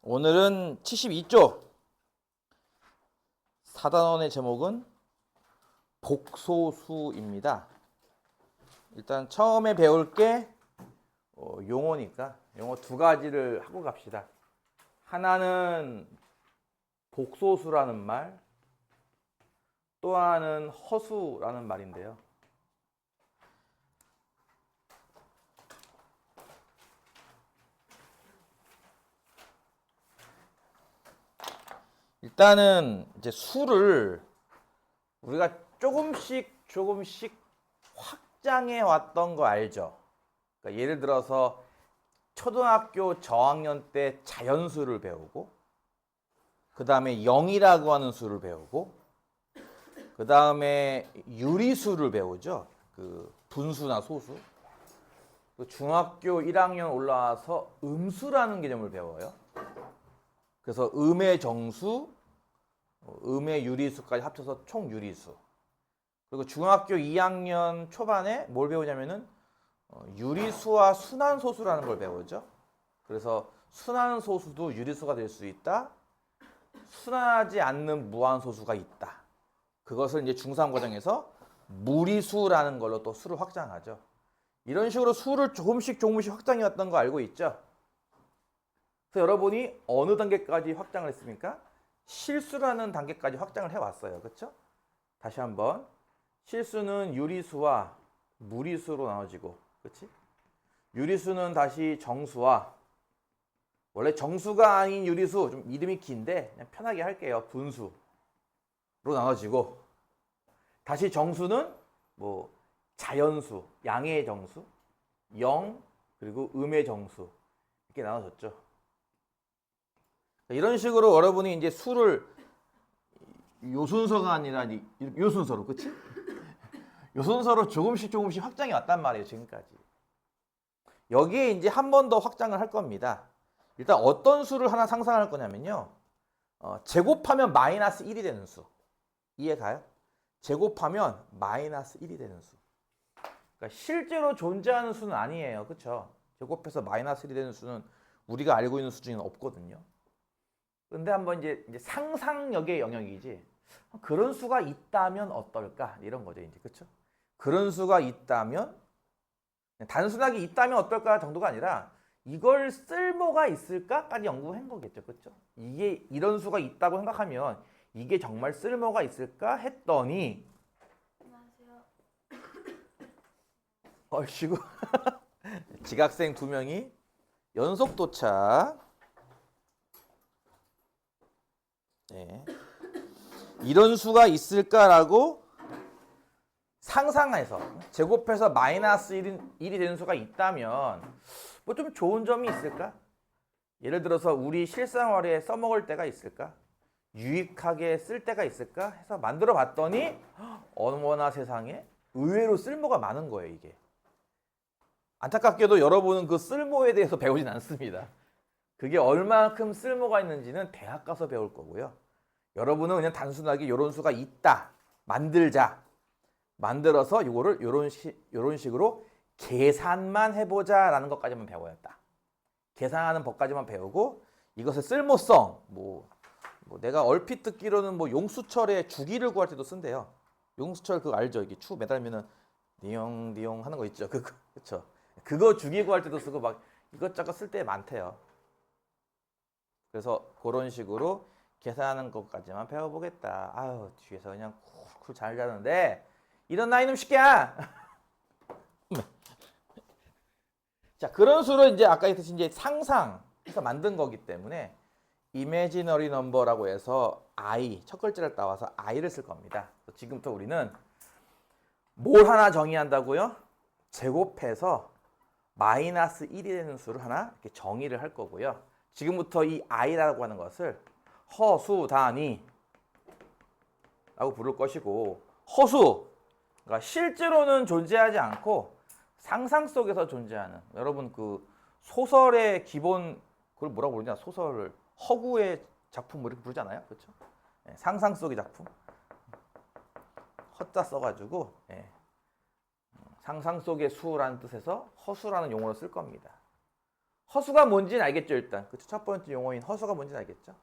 오늘은 72쪽 4단원의 제목은 복소수입니다. 일단 처음에 배울 게 용어니까 용어 두 가지를 하고 갑시다. 하나는 복소수라는 말, 또 하나는 허수라는 말인데요. 일단은 이제 수를 우리가 조금씩 확장해 왔던 거 알죠? 그러니까 예를 들어서 초등학교 저학년 때 자연수를 배우고, 그 다음에 0이라고 하는 수를 배우고, 그 다음에 유리수를 배우죠. 그 분수나 소수. 중학교 1학년 올라와서 음수라는 개념을 배워요. 그래서 음의 정수, 음의 유리수까지 합쳐서 총 유리수. 그리고 중학교 2학년 초반에 뭘 배우냐면은 유리수와 순환소수라는 걸 배우죠. 그래서 순환소수도 유리수가 될 수 있다. 순환하지 않는 무한소수가 있다. 그것을 이제 중3 과정에서 무리수라는 걸로 또 수를 확장하죠. 이런 식으로 수를 조금씩 확장해 왔던 거 알고 있죠? 그래서 여러분이 어느 단계까지 확장을 했습니까? 실수라는 단계까지 확장을 해왔어요. 그렇죠? 다시 한번. 실수는 유리수와 무리수로 나눠지고, 그렇지? 유리수는 다시 정수와, 원래 정수가 아닌 유리수, 좀 이름이 긴데 그냥 편하게 할게요. 분수로 나눠지고, 다시 정수는 뭐 자연수, 양의 정수, 0, 그리고 음의 정수 이렇게 나눠졌죠. 이런 식으로 여러분이 이제 수를 요 순서가 아니라 요 순서로, 그치? 요 순서로 조금씩 확장해 왔단 말이에요, 지금까지. 여기에 이제 한 번 더 확장을 할 겁니다. 일단 어떤 수를 하나 상상할 거냐면요. 제곱하면 마이너스 1이 되는 수. 이해 가요? 제곱하면 마이너스 1이 되는 수. 그러니까 실제로 존재하는 수는 아니에요. 그쵸? 제곱해서 마이너스 1이 되는 수는 우리가 알고 있는 수 중에는 없거든요. 근데 한번 이제 상상력의 영역이지. 그런 수가 있다면 어떨까? 이런 거죠, 이제. 그쵸? 그런 수가 있다면, 단순하게 있다면 어떨까 정도가 아니라, 이걸 쓸모가 있을까까지 연구한 거겠죠. 그쵸? 이게 이런 수가 있다고 생각하면, 이게 정말 쓸모가 있을까 했더니, 안녕하세요. 얼씨구. 지각생 2명이 연속 도착. 네. 이런 수가 있을까라고 상상해서 제곱해서 마이너스 1이 되는 수가 있다면 뭐 좀 좋은 점이 있을까? 예를 들어서 우리 실생활에 써먹을 때가 있을까? 유익하게 쓸 때가 있을까? 해서 만들어 봤더니 어머나 세상에 의외로 쓸모가 많은 거예요, 이게. 안타깝게도 여러분은 그 쓸모에 대해서 배우진 않습니다. 그게 얼마큼 쓸모가 있는지는 대학 가서 배울 거고요. 여러분은 그냥 단순하게 이런 수가 있다. 만들자. 만들어서 이거를 이런 식으로 계산만 해보자라는 것까지만 배워야겠다. 계산하는 법까지만 배우고 이것의 쓸모성, 뭐 내가 얼핏 듣기로는 뭐 용수철에 주기를 구할 때도 쓴대요. 용수철 그거 알죠? 이게 추 매달면은 니용 하는 거 있죠? 그쵸? 그거 주기 구할 때도 쓰고 막 이것저것 쓸 때 많대요. 그래서 그런 식으로 계산하는 것까지만 배워보겠다. 아유, 뒤에서 그냥 쿨쿨 잘 자는데 일어나 이놈 새끼야. 자, 그런 수를 이제 아까 했듯이 이제 상상해서 만든 거기 때문에 imaginary number라고 해서 i 첫 글자를 따와서 i를 쓸 겁니다. 지금부터 우리는 뭘 하나 정의한다고요? 제곱해서 마이너스 1이 되는 수를 하나 이렇게 정의를 할 거고요. 지금부터 이 i라고 하는 것을 허수단위 라고 부를 것이고, 허수, 그러니까 실제로는 존재하지 않고 상상 속에서 존재하는, 여러분 그 소설의 기본, 그걸 뭐라고 부르냐, 소설을 허구의 작품 뭐 이렇게 부르잖아요. 그렇죠? 네, 상상 속의 작품. 허자 써가지고 상상 속의 수라는 뜻에서 허수라는 용어를 쓸 겁니다. 허수가 뭔지는 알겠죠, 일단. 그쵸? 첫 번째 용어인 허수가 뭔지는 알겠죠?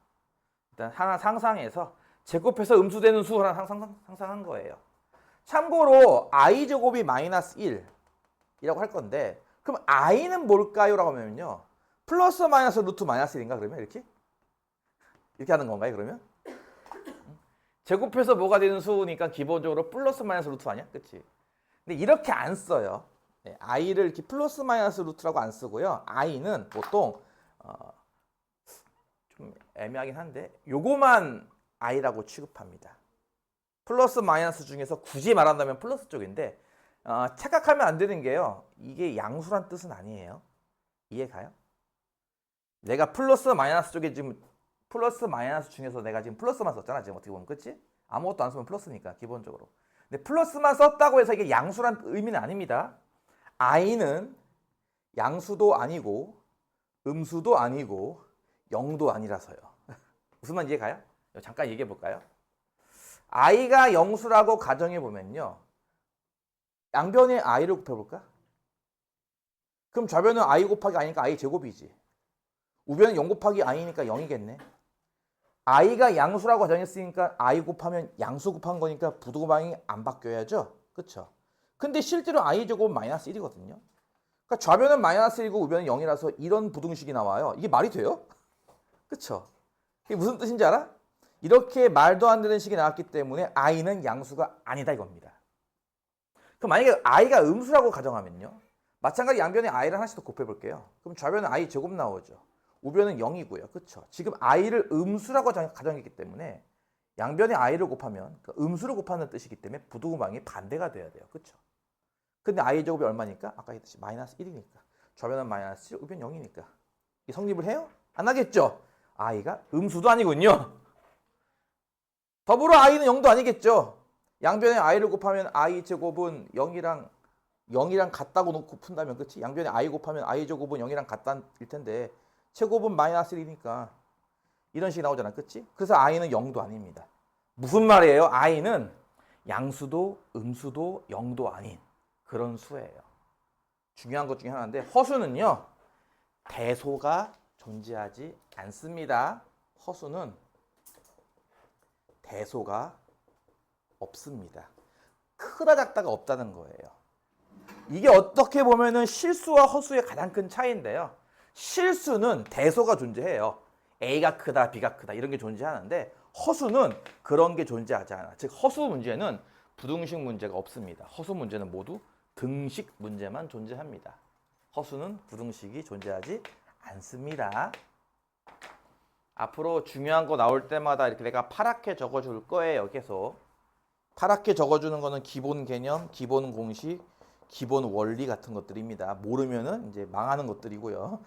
일단 하나 상상해서 제곱해서 음수되는 수 하나 상상한 거예요. 참고로 i제곱이 마이너스 1이라고 할 건데, 그럼 i는 뭘까요? 라고 하면요. 플러스 마이너스 루트 마이너스 1인가 그러면 이렇게? 이렇게 하는 건가요, 그러면? 제곱해서 뭐가 되는 수니까 기본적으로 플러스 마이너스 루트 아니야? 그치? 근데 이렇게 안 써요. 네, i를 이렇게 플러스 마이너스 루트라고 안 쓰고요. i는 보통 좀 애매하긴 한데 요거만 i라고 취급합니다. 플러스 마이너스 중에서 굳이 말한다면 플러스 쪽인데 착각하면 안 되는 게요. 이게 양수란 뜻은 아니에요. 이해 가요? 내가 플러스 마이너스 쪽에 지금 플러스 마이너스 중에서 내가 지금 플러스만 썼잖아. 지금 어떻게 보면 그치? 아무것도 안 쓰면 플러스니까 기본적으로. 근데 플러스만 썼다고 해서 이게 양수란 의미는 아닙니다. i는 양수도 아니고 음수도 아니고 0도 아니라서요. 무슨 말인지 이해가요? 잠깐 얘기해 볼까요? i가 영수라고 가정해 보면요. 양변에 i를 곱해볼까? 그럼 좌변은 i 곱하기 i니까 i 제곱이지. 우변은 0 곱하기 i니까 0이겠네. i가 양수라고 가정했으니까 i 곱하면 양수 곱한 거니까 부등호방이 안 바뀌어야죠. 그쵸? 근데 실제로 i 제곱은 마이너스 1이거든요. 그러니까 좌변은 마이너스 1이고 우변은 0이라서 이런 부등식이 나와요. 이게 말이 돼요? 그쵸? 이게 무슨 뜻인지 알아? 이렇게 말도 안 되는 식이 나왔기 때문에 i는 양수가 아니다 이겁니다. 그럼 만약에 i가 음수라고 가정하면요. 마찬가지 양변에 i를 하나씩 더 곱해볼게요. 그럼 좌변은 i 제곱 나오죠. 우변은 0이고요. 그쵸? 지금 i를 음수라고 가정했기 때문에 양변에 i를 곱하면 그러니까 음수를 곱하는 뜻이기 때문에 부등호방이 반대가 돼야 돼요. 그쵸? 근데 i 제곱이 얼마니까? 아까 했듯이 마이너스 1이니까. 좌변은 마이너스 1, 우변 0이니까. 이 성립을 해요? 안 하겠죠? i가 음수도 아니군요. 더불어 i는 0도 아니겠죠. 양변에 i를 곱하면 i 제곱은 0이랑 같다고 놓고 푼다면 그치? 양변에 i 곱하면 i 제곱은 0이랑 같다일 텐데 제곱은 마이너스 1이니까 이런 식이 나오잖아. 그치? 그래서 i는 0도 아닙니다. 무슨 말이에요? i는 양수도 음수도 0도 아닌 그런 수예요. 중요한 것 중에 하나인데 허수는요. 대소가 존재하지 않습니다. 허수는 대소가 없습니다. 크다 작다가 없다는 거예요. 이게 어떻게 보면은 실수와 허수의 가장 큰 차이인데요. 실수는 대소가 존재해요. A가 크다, B가 크다 이런 게 존재하는데 허수는 그런 게 존재하지 않아. 즉 허수 문제는 부등식 문제가 없습니다. 허수 문제는 모두 등식 문제만 존재합니다. 허수는 부등식이 존재하지 않습니다. 앞으로 중요한 거 나올 때마다 이렇게 내가 파랗게 적어줄 거예요. 계속. 파랗게 적어주는 거는 기본 개념, 기본 공식, 기본 원리 같은 것들입니다. 모르면은 이제 망하는 것들이고요.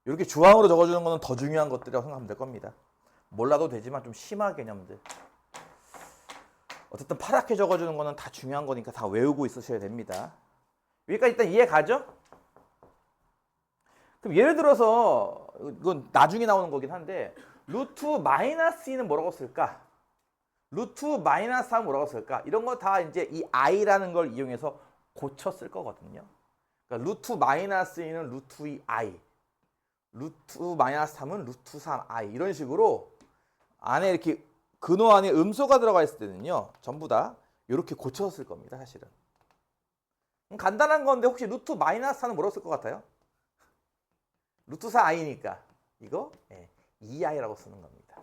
이렇게 주황으로 적어주는 거는 더 중요한 것들이라고 생각하면 될 겁니다. 몰라도 되지만 좀 심한 개념들. 어쨌든 파랗게 적어주는 거는 다 중요한 거니까 다 외우고 있으셔야 됩니다. 여기까지 일단 이해 가죠? 그럼 예를 들어서 이건 나중에 나오는 거긴 한데 루트 마이너스 2는 뭐라고 쓸까? 루트 마이너스 3은 뭐라고 쓸까? 이런 거 다 이제 이 i라는 걸 이용해서 고쳐 쓸 거거든요. 그러니까 루트 마이너스 2는 루트 2i, 루트 마이너스 3은 루트 3i 이런 식으로 안에 이렇게 근호 안에 음소가 들어가 있을 때는요. 전부 다 이렇게 고쳐 쓸 겁니다. 사실은. 간단한 건데 혹시 루트 마이너스 4는 뭐라고 쓸 것 같아요? 루트 4i니까 이거 2i라고 쓰는 겁니다.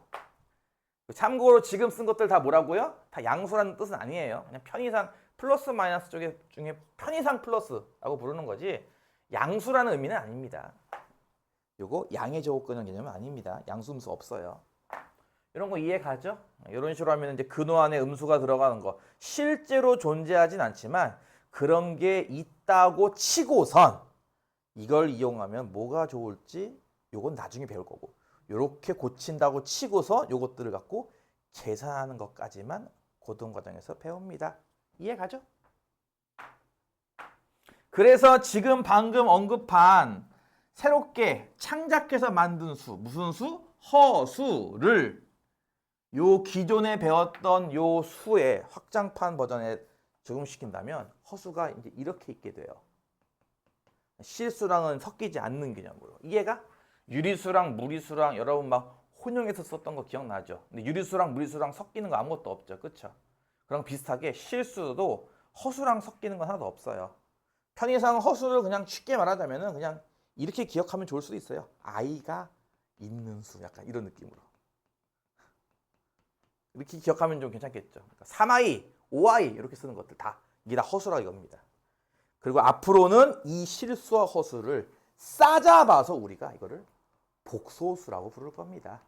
참고로 지금 쓴 것들 다 뭐라고요? 다 양수라는 뜻은 아니에요. 그냥 편의상 플러스 마이너스 중에 편의상 플러스라고 부르는 거지 양수라는 의미는 아닙니다. 요거 양의 제곱근형 개념은 아닙니다. 양수 음수 없어요. 이런 거 이해 가죠? 이런 식으로 하면 이제 근호 안에 음수가 들어가는 거 실제로 존재하진 않지만 그런 게 있다고 치고선 이걸 이용하면 뭐가 좋을지 요건 나중에 배울 거고 요렇게 고친다고 치고서 요것들을 갖고 계산하는 것까지만 고등과정에서 배웁니다. 이해 가죠? 그래서 지금 방금 언급한 새롭게 창작해서 만든 수, 무슨 수? 허수를 요 기존에 배웠던 요 수의 확장판 버전에 적용시킨다면 허수가 이제 이렇게 있게 돼요. 실수랑은 섞이지 않는 개념으로. 이해가? 유리수랑 무리수랑 여러분 막 혼용해서 썼던 거 기억나죠? 근데 유리수랑 무리수랑 섞이는 거 아무것도 없죠. 그쵸? 그랑 비슷하게 실수도 허수랑 섞이는 건 하나도 없어요. 편의상 허수를 그냥 쉽게 말하자면은 그냥 이렇게 기억하면 좋을 수도 있어요. 아이가 있는 수. 약간 이런 느낌으로. 이렇게 기억하면 좀 괜찮겠죠. 그러니까 3i, 5i 이렇게 쓰는 것들 다 이게 다 허수라 이겁니다. 그리고 앞으로는 이 실수와 허수를 싸잡아서 우리가 이거를 복소수라고 부를 겁니다.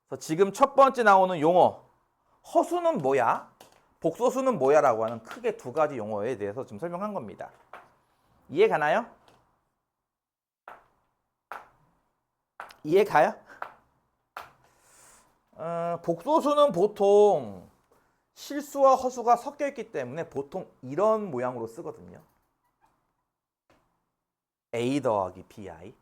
그래서 지금 첫 번째 나오는 용어 허수는 뭐야? 복소수는 뭐야? 라고 하는 크게 두 가지 용어에 대해서 좀 설명한 겁니다. 이해 가나요? 이해 가요? 복소수는 보통 실수와 허수가 섞여 있기 때문에 보통 이런 모양으로 쓰거든요. a 더하기 bi.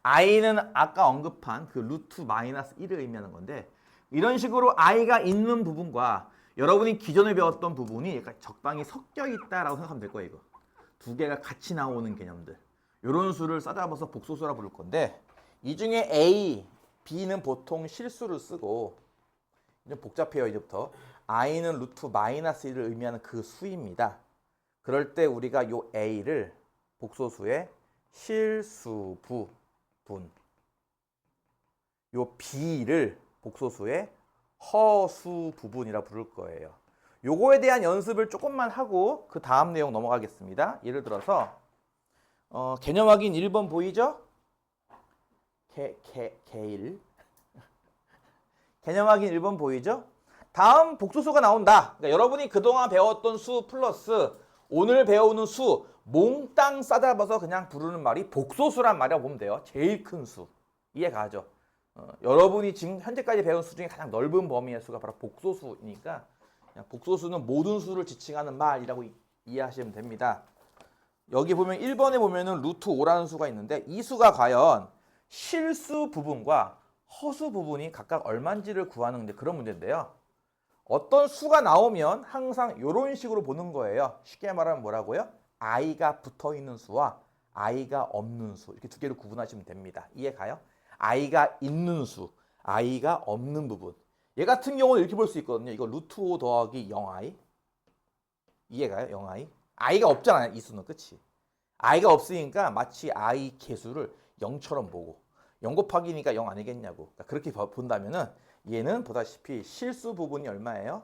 i는 아까 언급한 그 루트 마이너스 1을 의미하는 건데 이런 식으로 i가 있는 부분과 여러분이 기존에 배웠던 부분이 약간 적당히 섞여 있다라고 생각하면 될 거예요. 이거 두 개가 같이 나오는 개념들. 이런 수를 싸잡아서 복소수라 부를 건데 이 중에 a, b는 보통 실수를 쓰고 좀 복잡해요. 이제부터 i는 루트 마이너스 1을 의미하는 그 수입니다. 그럴 때 우리가 요 a를 복소수의 실수부 분, 요 b를 복소수의 허수 부분이라 부를 거예요. 요거에 대한 연습을 조금만 하고 그 다음 내용 넘어가겠습니다. 예를 들어서 개념 확인 1번 보이죠? 개일 개념 확인 1번 보이죠? 다음 복소수가 나온다. 그러니까 여러분이 그동안 배웠던 수 플러스 오늘 배우는 수 몽땅 싸잡아서 그냥 부르는 말이 복소수란 말이라고 보면 돼요. 제일 큰 수. 이해 가죠? 여러분이 지금 현재까지 배운 수 중에 가장 넓은 범위의 수가 바로 복소수이니까 그냥 복소수는 모든 수를 지칭하는 말이라고 이해하시면 됩니다. 여기 보면 1번에 보면은 루트 5라는 수가 있는데 이 수가 과연 실수 부분과 허수 부분이 각각 얼마인지를 구하는 그런 문제인데요. 어떤 수가 나오면 항상 이런 식으로 보는 거예요. 쉽게 말하면 뭐라고요? i가 붙어있는 수와 i가 없는 수 이렇게 두 개를 구분하시면 됩니다. 이해 가요? i가 있는 수, i가 없는 부분. 얘 같은 경우는 이렇게 볼 수 있거든요. 이거 루트 5 더하기 0i. 이해 가요? 0i. i가 없잖아요. 이 수는. 그치? i가 없으니까 마치 i 개수를 0처럼 보고 0 곱하기니까 0 아니겠냐고. 그러니까 그렇게 본다면은 얘는 보다시피 실수 부분이 얼마예요?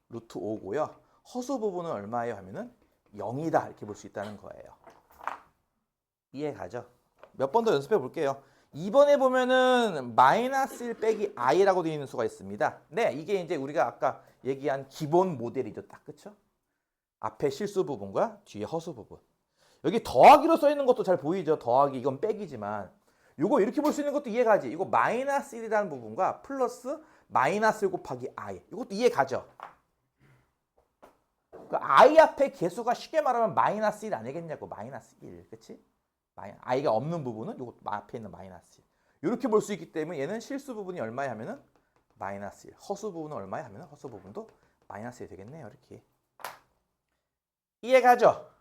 루트 5고요. 허수 부분은 얼마예요? 하면은 0이다. 이렇게 볼 수 있다는 거예요. 이해 가죠? 몇 번 더 연습해 볼게요. 2번에 보면은 마이너스 1 빼기 i라고 되어 있는 수가 있습니다. 네, 이게 이제 우리가 아까 얘기한 기본 모델이죠. 딱 그쵸? 앞에 실수 부분과 뒤에 허수 부분. 여기 더하기로 써 있는 것도 잘 보이죠? 더하기 이건 빼기지만 요거 이렇게 볼 수 있는 것도 이해가지. 이거 마이너스 1이라는 부분과 플러스 마이너스 1 곱하기 i. 이것도 이해가죠? 그 i 앞에 개수가 쉽게 말하면 마이너스 1 아니겠냐고. 마이너스 1. 그치? i가 없는 부분은 요거 앞에 있는 마이너스 1. 이렇게 볼 수 있기 때문에 얘는 실수 부분이 얼마야 하면은 마이너스 1. 허수 부분은 얼마야 하면은 허수 부분도 마이너스 1 되겠네요. 이렇게. 이해가죠?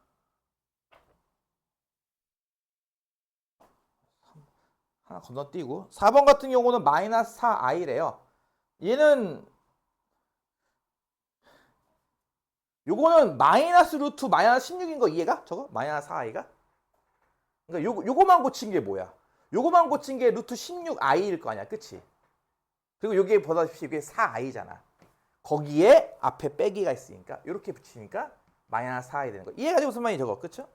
하나 건너뛰고 4번 같은 경우는 마이너스 4i래요. 얘는 요거는 마이너스 루트 마이너스 16인 거 이해가? 저거? 마이너스 4i가? 그러니까 요거만 고친 게 뭐야? 요거만 고친 게 루트 16i일 거 아니야. 그치? 그리고 여기에 보다시피 이게 4i잖아. 거기에 앞에 빼기가 있으니까 이렇게 붙이니까 마이너스 4i 되는 거. 이해가지 무슨 말인지 저거. 그쵸?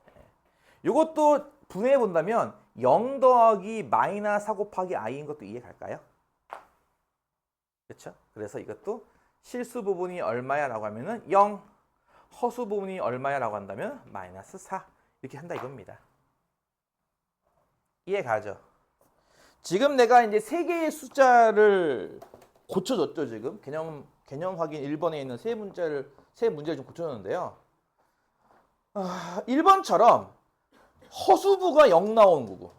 요것도 분해해 본다면 0 더하기 마이너스 4 곱하기 i인 것도 이해 갈까요? 그렇죠? 그래서 이것도 실수 부분이 얼마야 라고 하면은 0, 허수 부분이 얼마야 라고 한다면 마이너스 4 이렇게 한다 이겁니다. 이해 가죠? 지금 내가 이제 세 개의 숫자를 고쳐줬죠. 지금 개념 확인 1번에 있는 세 문제를 좀 고쳐줬는데요. 1번처럼 허수부가 0 나오는 거고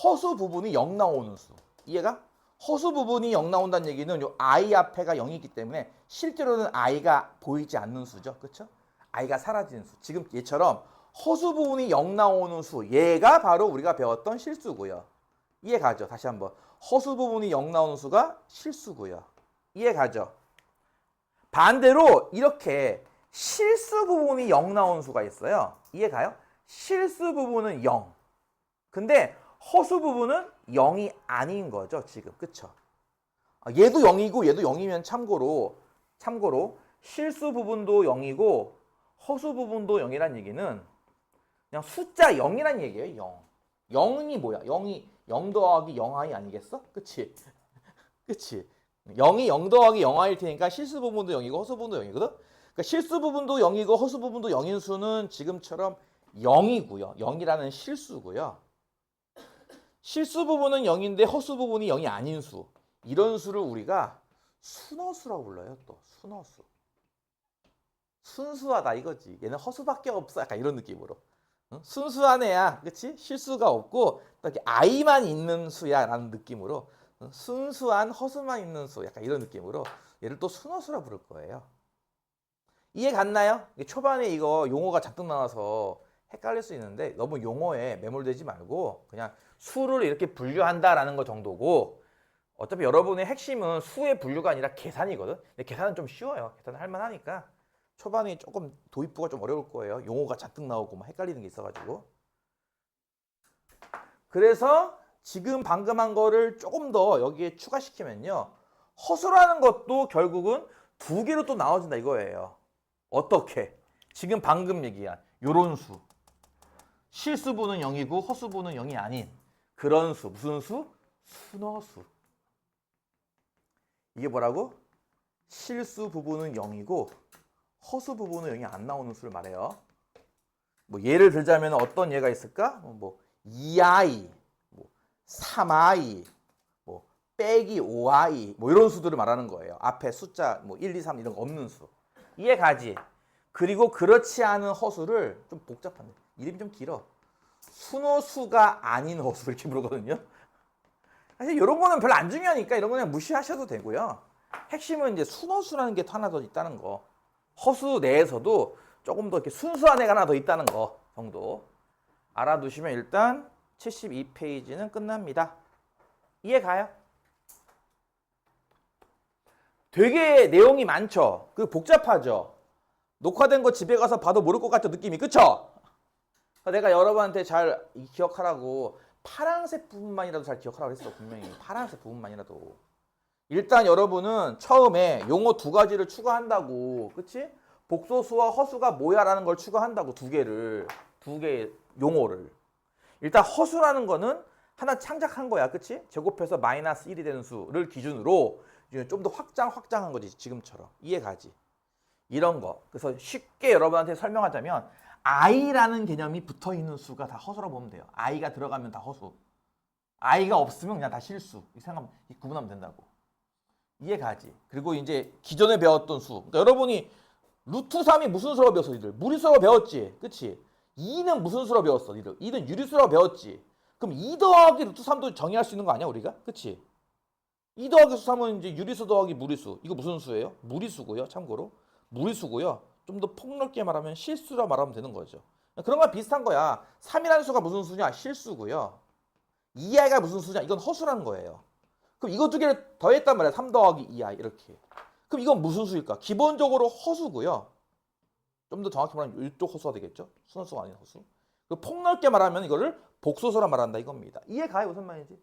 허수 부분이 0 나오는 수. 이해가? 허수 부분이 0 나온다는 얘기는 요 i 앞에가 0이기 때문에 실제로는 i가 보이지 않는 수죠. 그렇죠? i가 사라지는 수. 지금 얘처럼 허수 부분이 0 나오는 수. 얘가 바로 우리가 배웠던 실수고요. 이해 가죠? 다시 한번. 허수 부분이 0 나오는 수가 실수고요. 이해 가죠? 반대로 이렇게 실수 부분이 0 나오는 수가 있어요. 이해 가요? 실수 부분은 0. 근데 허수 부분은 0이 아닌 거죠, 지금. 그쵸? 얘도 0이고 얘도 0이면 참고로 실수 부분도 0이고 허수 부분도 0이란 얘기는 그냥 숫자 0이란 얘기예요. 0. 0이 뭐야? 0이 0 더하기 0i 아니겠어? 그치? 그치? 0이 0 더하기 0i일 테니까 실수 부분도 0이고 허수 부분도 0이거든? 그러니까 실수 부분도 0이고 허수 부분도 0인 수는 지금처럼 0이고요. 0이라는 실수고요. 실수 부분은 0인데 허수 부분이 0이 아닌 수. 이런 수를 우리가 순허수라고 불러요. 또 순허수. 순수하다 이거지. 얘는 허수밖에 없어. 약간 이런 느낌으로. 응? 순수한 애야. 그치? 실수가 없고 이렇게 i만 있는 수야 라는 느낌으로 순수한 허수만 있는 수. 약간 이런 느낌으로 얘를 또 순허수라 부를 거예요. 이해 갔나요? 초반에 이거 용어가 잔뜩 나와서 헷갈릴 수 있는데 너무 용어에 매몰되지 말고 그냥 수를 이렇게 분류한다라는 거 정도고 어차피 여러분의 핵심은 수의 분류가 아니라 계산이거든. 근데 계산은 좀 쉬워요. 계산은 할만하니까 초반에 조금 도입부가 좀 어려울 거예요. 용어가 잔뜩 나오고 막 헷갈리는 게 있어가지고. 그래서 지금 방금 한 거를 조금 더 여기에 추가시키면요. 허수라는 것도 결국은 두 개로 또 나눠진다 이거예요. 어떻게? 지금 방금 얘기한 요런 수. 실수부는 0이고 허수부는 0이 아닌 그런 수. 무슨 수? 순허수. 이게 뭐라고? 실수 부분은 0이고 허수 부분은 0이 안 나오는 수를 말해요. 뭐 예를 들자면 어떤 예가 있을까? 뭐 2i, 뭐 3i, 뭐 빼기 5i 뭐 이런 수들을 말하는 거예요. 앞에 숫자 뭐 1, 2, 3 이런 거 없는 수. 이해 가지? 그리고 그렇지 않은 허수를 좀 복잡한데 이름이 좀 길어. 순허수가 아닌 허수 이렇게 부르거든요. 사실 이런 거는 별로 안 중요하니까 이런 거는 무시하셔도 되고요. 핵심은 이제 순허수라는 게 하나 더 있다는 거. 허수 내에서도 조금 더 이렇게 순수한 애가 하나 더 있다는 거 정도 알아두시면 일단 72페이지는 끝납니다. 이해 가요? 되게 내용이 많죠? 그 복잡하죠? 녹화된 거 집에 가서 봐도 모를 것 같죠? 느낌이. 그쵸? 내가 여러분한테 잘 기억하라고 파란색 부분만이라도 잘 기억하라고 했어. 분명히 파란색 부분만이라도. 일단 여러분은 처음에 용어 두 가지를 추가한다고. 그치? 복소수와 허수가 뭐야 라는 걸 추가한다고. 두 개 용어를. 일단 허수라는 거는 하나 창작한 거야. 그치? 제곱해서 마이너스 1이 되는 수를 기준으로 좀 더 확장한 거지. 지금처럼. 이해 가지? 이런 거. 그래서 쉽게 여러분한테 설명하자면 i라는 개념이 붙어있는 수가 다 허수라고 보면 돼요. i가 들어가면 다 허수. i가 없으면 그냥 다 실수. 이 생각 구분하면 된다고. 이해 가지? 그리고 이제 기존에 배웠던 수. 그러니까 여러분이 루트 3이 무슨 수라고 배웠어, 니들? 무리수라고 배웠지? 그치? 2는 무슨 수라고 배웠어, 니들? 2는 유리수라고 배웠지? 그럼 2 더하기 루트 3도 정의할 수 있는 거 아니야, 우리가? 그치? 2 더하기 수 3은 이제 유리수 더하기 무리수. 이거 무슨 수예요? 무리수고요, 참고로. 무리수고요. 좀 더 폭넓게 말하면 실수라 말하면 되는 거죠. 그런 거랑 비슷한 거야. 3이라는 수가 무슨 수냐? 실수고요. 2i가 무슨 수냐? 이건 허수라는 거예요. 그럼 이거 두 개를 더했단 말이야. 3 더하기 2i 이렇게. 그럼 이건 무슨 수일까? 기본적으로 허수고요. 좀 더 정확히 말하면 이쪽 허수가 되겠죠? 순허수가 아닌 허수. 폭넓게 말하면 이거를 복소수라 말한다 이겁니다. 이해 가요? 무슨 말인지?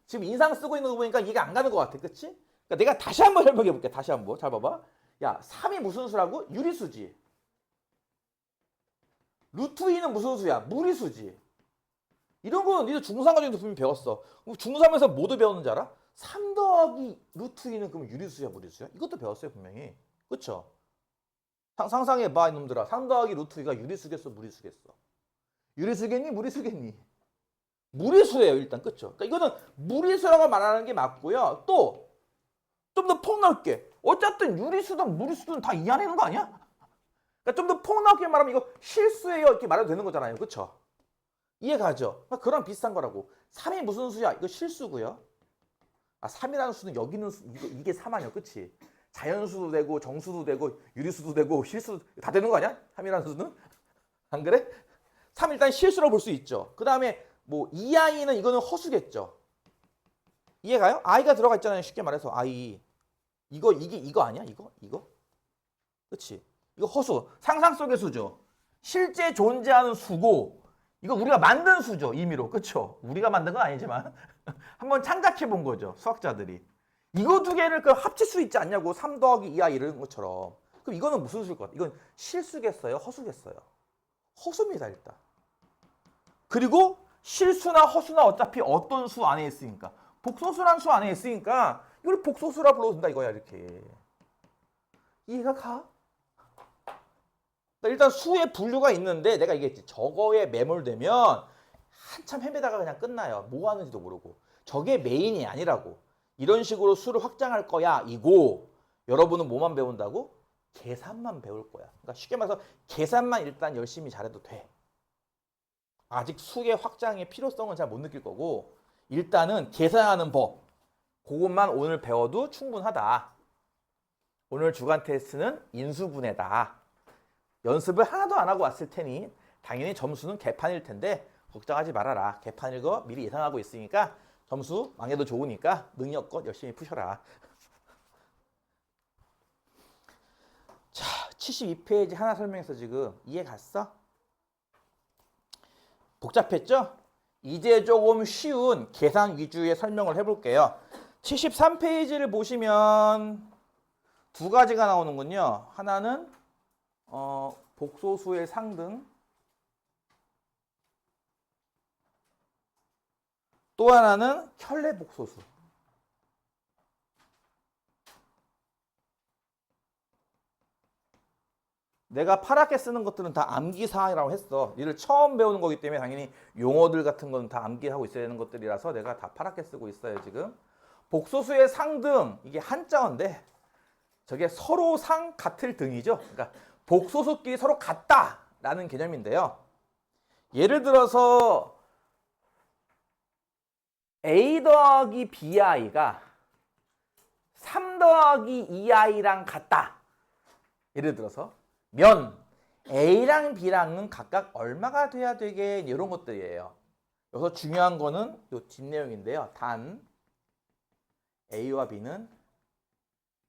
지금 인상 쓰고 있는 거 보니까 이해가 안 가는 것 같아. 그치? 그러니까 내가 다시 한번 설명해 볼게. 다시 한번. 잘 봐봐. 야, 3이 무슨 수라고? 유리수지. 루트 2는 무슨 수야? 무리수지. 이런 거는 니들 중3 과정에서 분명히 배웠어. 중3에서 뭐도 배웠는지 알아? 3 더하기 루트 2는 그럼 유리수야, 무리수야? 이것도 배웠어요, 분명히. 그쵸? 상상해봐, 이놈들아. 3 더하기 루트 2가 유리수겠어, 무리수겠어? 유리수겠니, 무리수겠니? 무리수예요, 일단. 그쵸? 그러니까 이거는 무리수라고 말하는 게 맞고요. 또 좀 더 폭넓게. 어쨌든 유리수든 무리수든 다 이 안에 있는 거 아니야? 그러니까 좀 더 폭넓게 말하면 이거 실수예요, 이렇게 말해도 되는 거잖아요. 그쵸? 이해 가죠? 그러니까 그랑 비슷한 거라고. 3이 무슨 수야? 이거 실수고요. 아, 3이라는 수는 여기는 수, 이게 3 아니야, 그치? 자연수도 되고 정수도 되고 유리수도 되고 실수도 다 되는 거 아니야? 3이라는 수는? 안 그래? 3 일단 실수로 볼 수 있죠. 그 다음에 뭐 2i는 이거는 허수겠죠. 이해가요? i가 들어가 있잖아요. 쉽게 말해서 i. 이거 아니야? 이거? 그치? 이거 허수. 상상 속의 수죠. 실제 존재하는 수고 이거 우리가 만든 수죠. 임의로. 그쵸? 우리가 만든 건 아니지만 한번 창작해 본 거죠. 수학자들이. 이거 두 개를 합칠 수 있지 않냐고. 3 더하기 2i 이런 것처럼. 그럼 이거는 무슨 수일 것 같아? 이건 실수겠어요? 허수겠어요? 허수입니다. 일단. 그리고 실수나 허수나 어차피 어떤 수 안에 있으니까 복소수란 수 안에 있으니까 이걸 복소수라 불러준다 이거야. 이렇게. 이해가 가? 일단 수의 분류가 있는데 내가 이게 저거에 매몰되면 한참 헤매다가 그냥 끝나요. 뭐 하는지도 모르고. 저게 메인이 아니라고. 이런 식으로 수를 확장할 거야 이고 여러분은 뭐만 배운다고? 계산만 배울 거야. 그러니까 쉽게 말해서 계산만 일단 열심히 잘해도 돼. 아직 수의 확장의 필요성은 잘 못 느낄 거고 일단은 계산하는 법 그것만 오늘 배워도 충분하다. 오늘 주간 테스트는 인수분해다. 연습을 하나도 안 하고 왔을 테니 당연히 점수는 개판일 텐데 걱정하지 말아라. 개판일 거 미리 예상하고 있으니까 점수 망해도 좋으니까 능력껏 열심히 푸셔라. 자, 72페이지 하나 설명해서 지금 이해 갔어? 복잡했죠? 이제 조금 쉬운 계산 위주의 설명을 해볼게요. 73페이지를 보시면 두 가지가 나오는군요. 하나는 복소수의 상등, 또 하나는 켤레 복소수. 내가 파랗게 쓰는 것들은 다 암기사항이라고 했어. 이를 처음 배우는 거기 때문에 당연히 용어들 같은 건 다 암기하고 있어야 되는 것들이라서 내가 다 파랗게 쓰고 있어요 지금. 복소수의 상등, 이게 한자어인데 저게 서로 상 같을 등이죠. 그러니까 복소수끼리 서로 같다라는 개념인데요. 예를 들어서 a 더하기 bi가 3 더하기 2i랑 같다. 예를 들어서 면 a랑 b랑은 각각 얼마가 돼야 되게 이런 것들이에요. 여기서 중요한 거는 이 뒷내용인데요. 단 a와 b는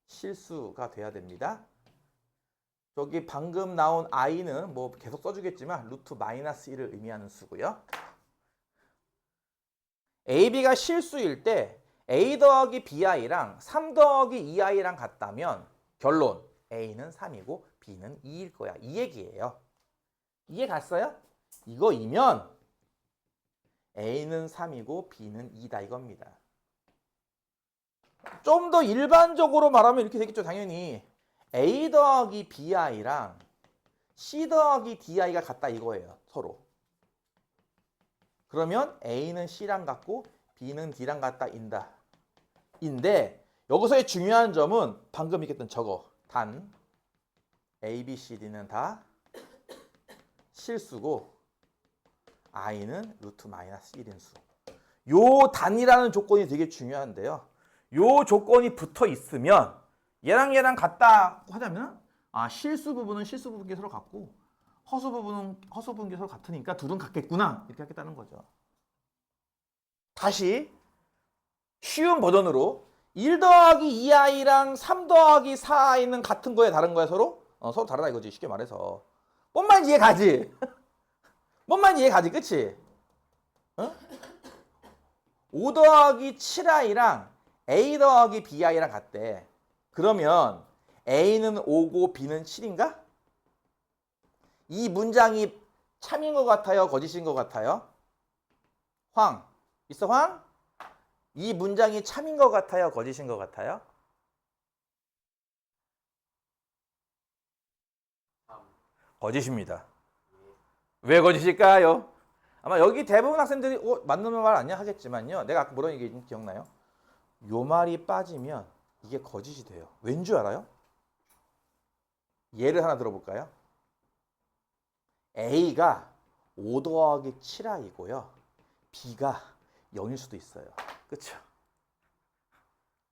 실수가 돼야 됩니다. 저기 방금 나온 i는 뭐 계속 써주겠지만 루트 마이너스 1을 의미하는 수고요. ab가 실수일 때 a 더하기 bi랑 3 더하기 2i랑 같다면 결론 a는 3이고 b는 2일 거야. 이 얘기예요. 이해 갔어요? 이거이면 a는 3이고 b는 2다 이겁니다. 좀 더 일반적으로 말하면 이렇게 되겠죠. 당연히 a 더하기 bi랑 c 더하기 di가 같다 이거예요. 서로. 그러면 a는 c랑 같고 b는 d랑 같다 인다. 인데 여기서의 중요한 점은 방금 얘기했던 저거. 단 a, b, c, d는 다 실수고 i는 루트 마이너스 1인 수. 요 단이라는 조건이 되게 중요한데요. 요 조건이 붙어 있으면 얘랑 같다고 하자면 실수 부분은 실수 부분끼리 서로 같고 허수 부분은 허수 부분끼리 서로 같으니까 둘은 같겠구나 이렇게 하겠다는 거죠. 다시 쉬운 버전으로 1 더하기 2i랑 3 더하기 4i는 같은 거야 다른 거야 서로? 서로 다르다 이거지 쉽게 말해서. 뭔 말인지 이해 가지? 뭔 말인지 이해 가지 그치? 5 더하기 7i랑 a 더하기 bi랑 같대. 그러면 a는 5고 b는 7인가? 이 문장이 참인 것 같아요? 거짓인 것 같아요? 황. 있어 황? 이 문장이 참인 것 같아요? 거짓인 것 같아요? 거짓입니다. 왜 거짓일까요? 아마 여기 대부분 학생들이 맞는 말 아니야 하겠지만요. 내가 아까 뭐라는 얘기 기억나요? 요 말이 빠지면 이게 거짓이 돼요. 왠 줄 알아요? 예를 하나 들어볼까요? A가 5 더하기 7i고요. B가 0일 수도 있어요. 그렇죠?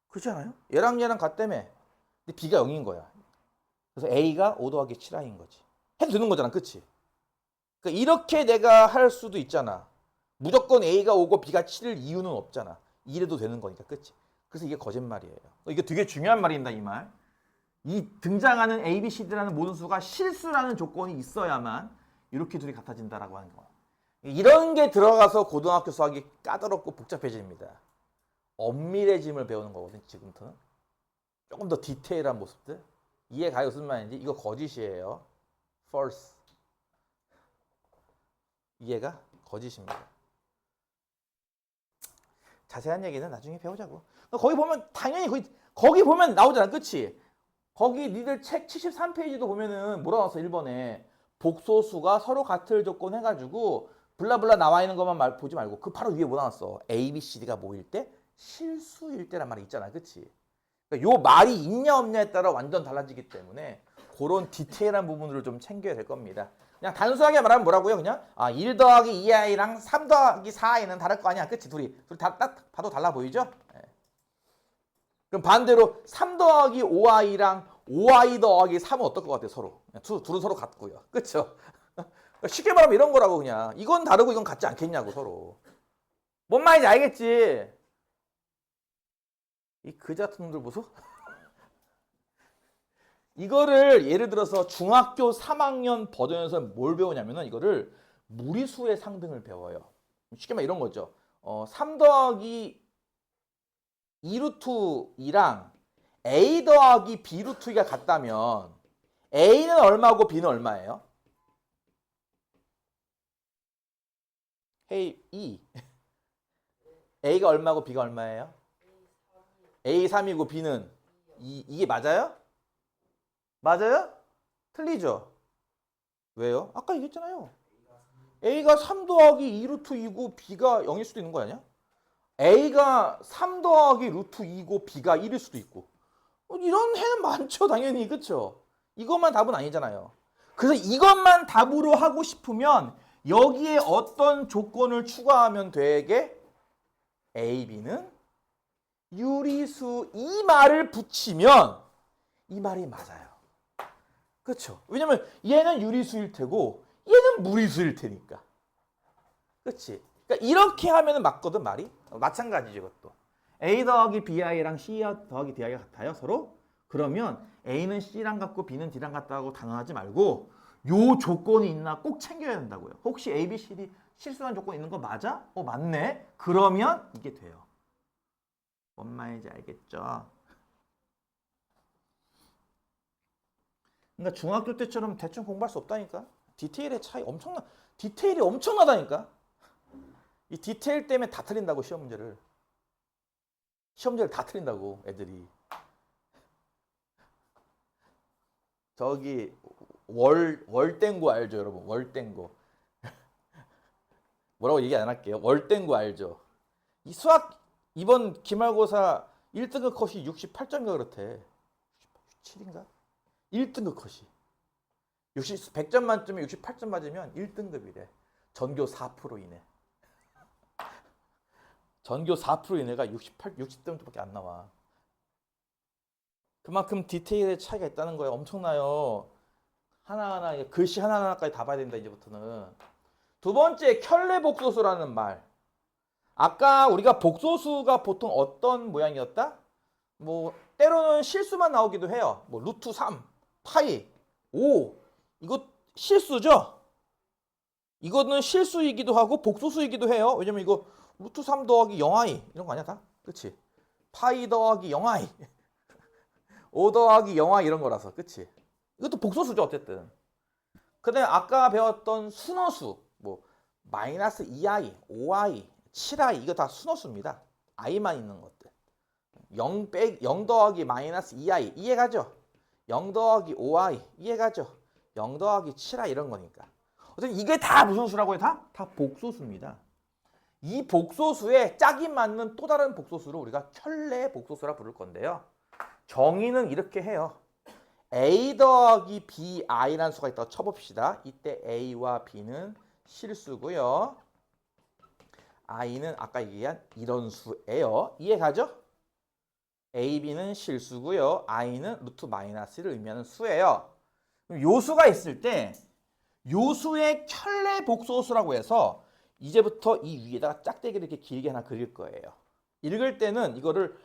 그렇지 않아요? 얘랑 같다며. 근데 b가 0인 거야. 그래서 a가 5 더하기 7i인 거지. 해도 되는 거잖아. 그치? 그러니까 이렇게 내가 할 수도 있잖아. 무조건 a가 5고 b가 7일 이유는 없잖아. 이래도 되는 거니까. 그치? 그래서 이게 거짓말이에요. 이게 되게 중요한 말입니다. 이 말. 이 등장하는 a, b, c, d라는 모든 수가 실수라는 조건이 있어야만 이렇게 둘이 같아진다라고 하는 거예요. 이런 게 들어가서 고등학교 수학이 까다롭고 복잡해집니다. 엄밀해짐을 배우는 거거든, 지금부터는. 조금 더 디테일한 모습들. 이해가요? 무슨 말인지? 이거 거짓이에요. false. 이해가? 거짓입니다. 자세한 얘기는 나중에 배우자고. 거기 보면 당연히 거기 보면 나오잖아. 그치? 거기 니들 책 73페이지도 보면은 뭐라 나왔어? 1번에 복소수가 서로 같을 조건 해가지고 블라블라 나와 있는 것만 보지 말고 그 바로 위에 뭐 나왔어? A, B, C, D가 모일 때 실수일 때란 말이 있잖아. 그치? 그러니까 요 말이 있냐 없냐에 따라 완전 달라지기 때문에 그런 디테일한 부분들을 좀 챙겨야 될 겁니다. 그냥 단순하게 말하면 뭐라고요? 그냥 1 더하기 2i랑 3 더하기 4i는 다를 거 아니야. 그치? 둘이 딱 봐도 달라 보이죠? 네. 그럼 반대로 3 더하기 5i랑 5i 더하기 3은 어떨 것 같아요? 서로. 둘은 서로 같고요. 그쵸? 쉽게 말하면 이런 거라고 그냥. 이건 다르고 이건 같지 않겠냐고 서로. 뭔 말인지 알겠지? 이 그지 같은 놈들 보소? 이거를 예를 들어서 중학교 3학년 버전에서 뭘 배우냐면은 이거를 무리수의 상등을 배워요. 쉽게 말하면 이런 거죠. 3 더하기 2 루트 2랑 a 더하기 b 루트 2가 같다면 a는 얼마고 b는 얼마예요? 헤이 2. a가 얼마고 b가 얼마예요? a 3이고 b는 2. 이게 맞아요? 맞아요? 틀리죠? 왜요? 아까 얘기했잖아요. a가 3 더하기 2 루트 2고 b가 0일 수도 있는 거 아니야? a가 3 더하기 루트 2고 b가 1일 수도 있고. 이런 해는 많죠, 당연히. 그쵸? 이것만 답은 아니잖아요. 그래서 이것만 답으로 하고 싶으면 여기에 어떤 조건을 추가하면 되게 A, B는 유리수 이 말을 붙이면 이 말이 맞아요. 그렇죠? 왜냐면 얘는 유리수일 테고 얘는 무리수일 테니까. 그렇지? 그러니까 이렇게 하면 맞거든, 말이. 마찬가지죠, 이것도. A 더하기 BI랑 C 더하기 DI가 같아요, 서로. 그러면 A는 C랑 같고 B는 D랑 같다고 단언하지 말고 요 조건이 있나 꼭 챙겨야 된다고요. 혹시 A, B, C, D 실수한 조건 있는 거 맞아? 맞네. 그러면 이게 돼요. 뭔 말인지 알겠죠? 그러니까 중학교 때처럼 대충 공부할 수 없다니까. 디테일이 엄청나다니까. 이 디테일 때문에 다 틀린다고 시험 문제를 다 틀린다고 애들이. 저기 월땡고 알죠, 여러분? 월땡고. 뭐라고 얘기 안 할게요. 월땡고 알죠? 이 수학 이번 기말고사 1등급 컷이 68점인가 그렇대. 67인가? 1등급 컷이. 100점 만점에 68점 맞으면 1등급이래. 전교 4% 이내. 전교 4% 이내가 60점밖에 안 나와. 그만큼 디테일의 차이가 있다는 거예요. 엄청나요. 하나하나, 글씨 하나하나까지 다 봐야 된다, 이제부터는. 두 번째, 켤레 복소수라는 말. 아까 우리가 복소수가 보통 어떤 모양이었다? 때로는 실수만 나오기도 해요. 루트 3, 파이, 5. 이거 실수죠? 이거는 실수이기도 하고 복소수이기도 해요. 왜냐면 이거 루트 3 더하기 0i 이런 거 아니야, 다? 그치? 파이 더하기 0i 5 더하기 0i 이런 거라서. 그치? 이것도 복소수죠, 어쨌든. 그 다음에 아까 배웠던 순어수, 마이너스 2i, 5i, 7i, 이거 다 순어수입니다. i만 있는 것들. 0 더하기 마이너스 2i, 이해가죠? 0 더하기 5i, 이해가죠? 0 더하기 7i 이런 거니까. 어쨌든 이게 다 무슨 수라고 해요? 다 복소수입니다. 이 복소수에 짝이 맞는 또 다른 복소수를 우리가 켤레 복소수라 부를 건데요. 정의는 이렇게 해요. A 더하기 BI라는 수가 있다고 쳐봅시다. 이때 A와 B는 실수고요. I는 아까 얘기한 이런 수예요. 이해가죠? AB는 실수고요. I는 루트 마이너스를 의미하는 수예요. 그럼 요수가 있을 때 요수의 켤레 복소수라고 해서 이제부터 이 위에다가 짝대기를 이렇게 길게 하나 그릴 거예요. 읽을 때는 이거를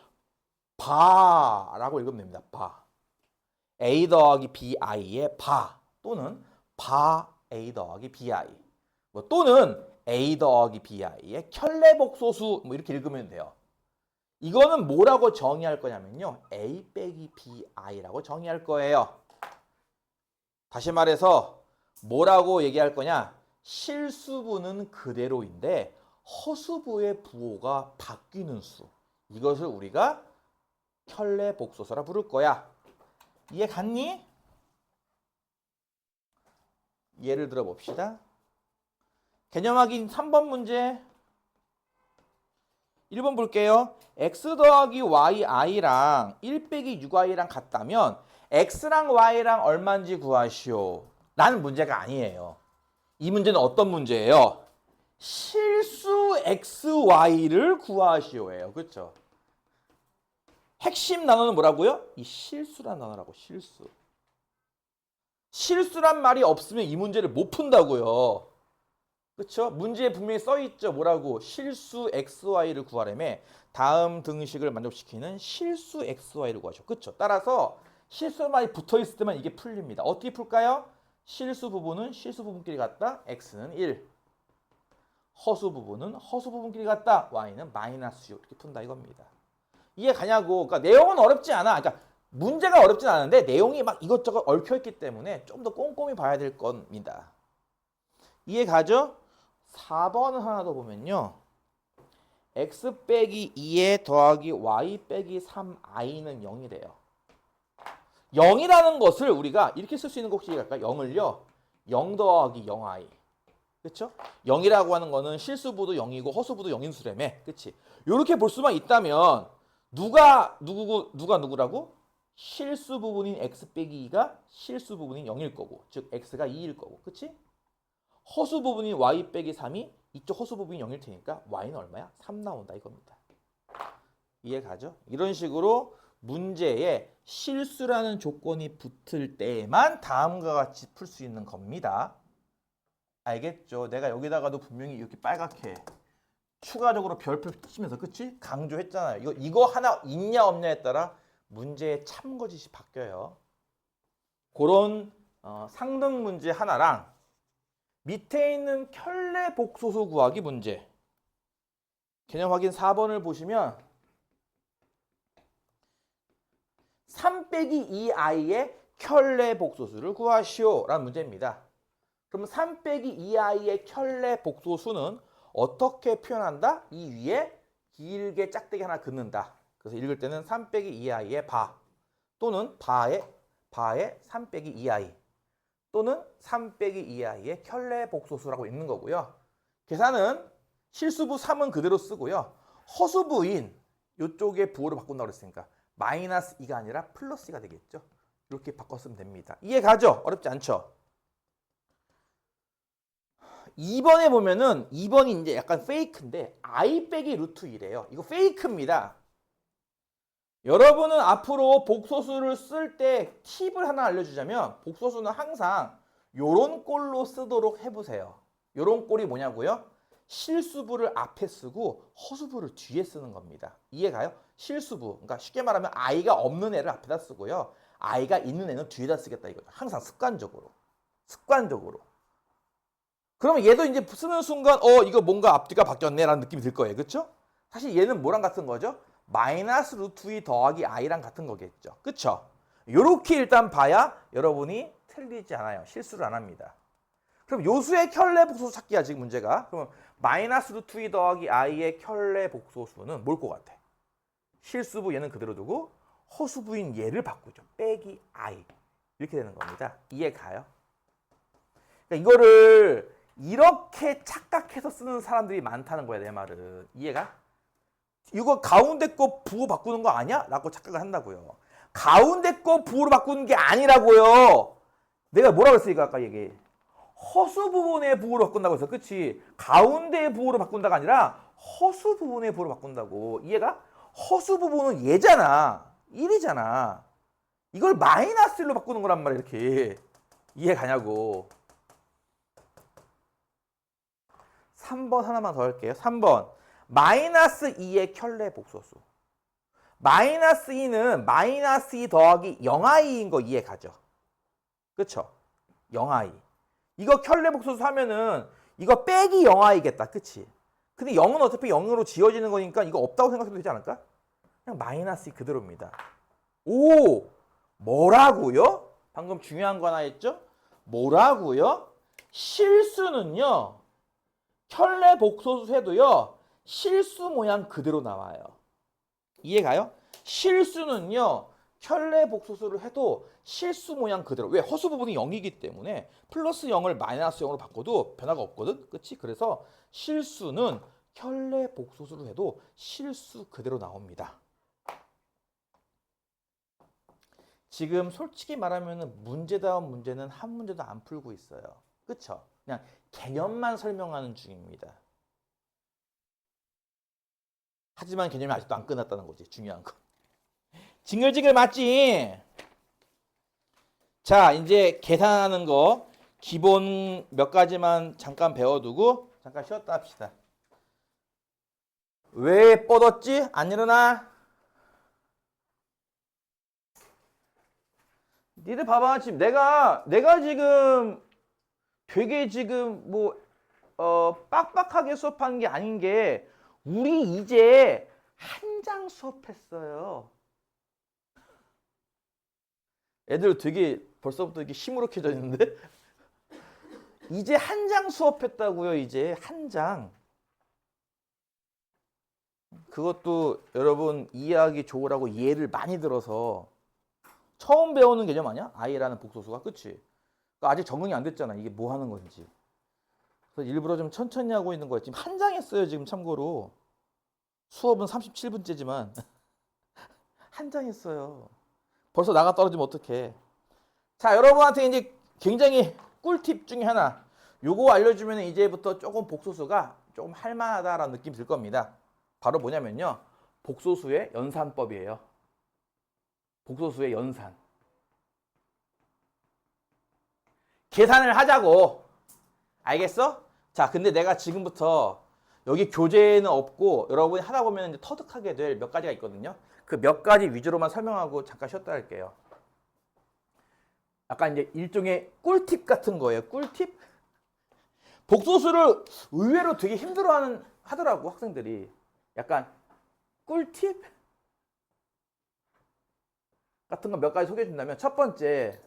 바라고 읽으면 됩니다. 바. A 더하기 BI의 바 또는 바 A 더하기 BI 뭐 또는 A 더하기 BI의 켤레 복소수 뭐 이렇게 읽으면 돼요. 이거는 뭐라고 정의할 거냐면요. A 빼기 BI라고 정의할 거예요. 다시 말해서 뭐라고 얘기할 거냐? 실수부는 그대로인데 허수부의 부호가 바뀌는 수. 이것을 우리가 켤레 복소수라 부를 거야. 이해 갔니? 예를 들어 봅시다. 개념 확인 3번 문제. 1번 볼게요. x 더하기 yi랑 1 빼기 6i랑 같다면 x랑 y랑 얼마인지 구하시오. 라는 문제가 아니에요. 이 문제는 어떤 문제예요? 실수 xy를 구하시오예요. 그렇죠? 핵심 단어는 뭐라고요? 이 실수란 단어라고. 실수. 실수란 말이 없으면 이 문제를 못 푼다고요. 그렇죠? 문제에 분명히 써있죠. 뭐라고? 실수 xy를 구하려면 다음 등식을 만족시키는 실수 xy를 구하셔. 그렇죠? 따라서 실수말이 붙어있을 때만 이게 풀립니다. 어떻게 풀까요? 실수 부분은 실수 부분끼리 같다. x는 1. 허수 부분은 허수 부분끼리 같다. y는 마이너스 6. 이렇게 푼다 이겁니다. 이해 가냐고. 그러니까 내용은 어렵지 않아. 그러니까 문제가 어렵진 않은데 내용이 막 이것저것 얽혀있기 때문에 좀 더 꼼꼼히 봐야 될 겁니다. 이해 가죠? 4번 하나 더 보면요. x 빼기 2에 더하기 y 빼기 3i는 0이래요. 0이라는 것을 우리가 이렇게 쓸 수 있는 거 혹시 갈까요? 0을요. 0 더하기 0i. 그렇죠? 0이라고 하는 거는 실수부도 0이고 허수부도 0인 수라며. 그렇지? 이렇게 볼 수만 있다면 누가 누구라고? 실수 부분인 x 빼기 2가 실수 부분인 0일 거고. 즉 x가 2일 거고. 그렇지? 허수 부분인 y 빼기 3이 이쪽 허수 부분이 0일 테니까 y는 얼마야? 3 나온다 이겁니다. 이해 가죠? 이런 식으로 문제에 실수라는 조건이 붙을 때만 다음과 같이 풀 수 있는 겁니다. 알겠죠? 내가 여기다가도 분명히 이렇게 빨갛게 추가적으로 별표 치면서 그치? 강조했잖아요. 이거 하나 있냐 없냐에 따라 문제의 참거짓이 바뀌어요. 그런 상등 문제 하나랑 밑에 있는 켤레 복소수 구하기 문제. 개념 확인 4번을 보시면 3 빼기 2i의 켤레 복소수를 구하시오 라는 문제입니다. 그럼 3 빼기 2i의 켤레 복소수는 어떻게 표현한다? 이 위에 길게 짝대기 하나 긋는다. 그래서 읽을 때는 3 빼기 2i의 바 또는 바의 3 빼기 2i 또는 3 빼기 2i의 켤레 복소수라고 읽는 거고요. 계산은 실수부 3은 그대로 쓰고요. 허수부인 이쪽에 부호를 바꾼다고 그랬으니까 마이너스 2가 아니라 플러스 2가 되겠죠. 이렇게 바꿨으면 됩니다. 이해 가죠? 어렵지 않죠? 2번에 보면은 2번이 이제 약간 페이크인데 i 빼기 루트 2래요. 이거 페이크입니다. 여러분은 앞으로 복소수를 쓸 때 팁을 하나 알려주자면 복소수는 항상 요런 꼴로 쓰도록 해보세요. 요런 꼴이 뭐냐고요? 실수부를 앞에 쓰고 허수부를 뒤에 쓰는 겁니다. 이해가요? 실수부, 그러니까 쉽게 말하면 i가 없는 애를 앞에다 쓰고요. i가 있는 애는 뒤에다 쓰겠다 이거죠. 항상 습관적으로. 그러면 얘도 이제 쓰는 순간 이거 뭔가 앞뒤가 바뀌었네 라는 느낌이 들 거예요. 그렇죠? 사실 얘는 뭐랑 같은 거죠? 마이너스 루트 2 더하기 i랑 같은 거겠죠. 그렇죠? 요렇게 일단 봐야 여러분이 틀리지 않아요. 실수를 안 합니다. 그럼 요수의 켤레 복소수 찾기야 지금 문제가. 그러면 마이너스 루트 2 더하기 i의 켤레 복소수는 뭘 것 같아? 실수부 얘는 그대로 두고 허수부인 얘를 바꾸죠. 빼기 i. 이렇게 되는 겁니다. 이해 가요? 그러니까 이거를 이렇게 착각해서 쓰는 사람들이 많다는 거야, 내 말은. 이해가? 이거 가운데 거 부호 바꾸는 거 아니야? 라고 착각을 한다고요. 가운데 거 부호로 바꾸는 게 아니라고요. 내가 뭐라고 했으니까 아까 얘기해. 허수 부분의 부호로 바꾼다고 해서 그치? 가운데의 부호로 바꾼다가 아니라 허수 부분의 부호로 바꾼다고. 이해가? 허수 부분은 얘잖아. 1이잖아. 이걸 마이너스 1로 바꾸는 거란 말이야. 이렇게. 이해 가냐고. 3번 하나만 더 할게요. 3번. 마이너스 2의 켤레 복소수. 마이너스 2는 마이너스 2 더하기 0i인 거 이해 가죠? 그쵸? 0i. 이거 켤레 복소수 하면은 이거 빼기 0i겠다. 그치? 근데 0은 어차피 0으로 지워지는 거니까 이거 없다고 생각해도 되지 않을까? 그냥 마이너스 2 그대로입니다. 오! 뭐라고요? 방금 중요한 거 하나 했죠? 뭐라고요? 실수는요. 켤레 복소수 해도요. 실수 모양 그대로 나와요. 이해가요? 실수는요. 켤레 복소수를 해도 실수 모양 그대로. 왜? 허수 부분이 0이기 때문에 플러스 0을 마이너스 0으로 바꿔도 변화가 없거든. 그치? 그래서 실수는 켤레 복소수를 해도 실수 그대로 나옵니다. 지금 솔직히 말하면 문제다운 문제는 한 문제도 안 풀고 있어요. 그쵸? 그냥 개념만 설명하는 중입니다. 하지만 개념이 아직도 안 끝났다는 거지. 중요한 거. 징글징글 맞지? 자, 이제 계산하는 거 기본 몇 가지만 잠깐 배워두고 잠깐 쉬었다 합시다. 왜 뻗었지? 안 일어나? 니들 봐봐. 지금 내가 지금 되게 지금 빡빡하게 수업하는 게 아닌 게 우리 이제 한 장 수업했어요. 애들 되게 벌써부터 이렇게 시무룩해져 있는데 이제 한 장 수업했다고요. 이제 한 장. 그것도 여러분 이해하기 좋으라고 예를 많이 들어서 처음 배우는 개념 아니야? i라는 복소수가. 그치? 그러니까 아직 적응이 안 됐잖아. 이게 뭐 하는 건지. 그래서 일부러 좀 천천히 하고 있는 거야. 지금 한 장 했어요. 지금 참고로. 수업은 37분째지만 한 장 했어요. 벌써 나가 떨어지면 어떡해. 자, 여러분한테 이제 굉장히 꿀팁 중에 하나. 요거 알려주면 이제부터 조금 복소수가 조금 할만하다라는 느낌이 들 겁니다. 바로 뭐냐면요. 복소수의 연산법이에요. 복소수의 연산. 계산을 하자고. 알겠어? 자, 근데 내가 지금부터 여기 교재에는 없고 여러분이 하다 보면 이제 터득하게 될 몇 가지가 있거든요. 그 몇 가지 위주로만 설명하고 잠깐 쉬었다 할게요. 약간 이제 일종의 꿀팁 같은 거예요. 꿀팁? 복소수를 의외로 되게 하더라고 학생들이. 약간 꿀팁 같은 거 몇 가지 소개해 준다면 첫 번째,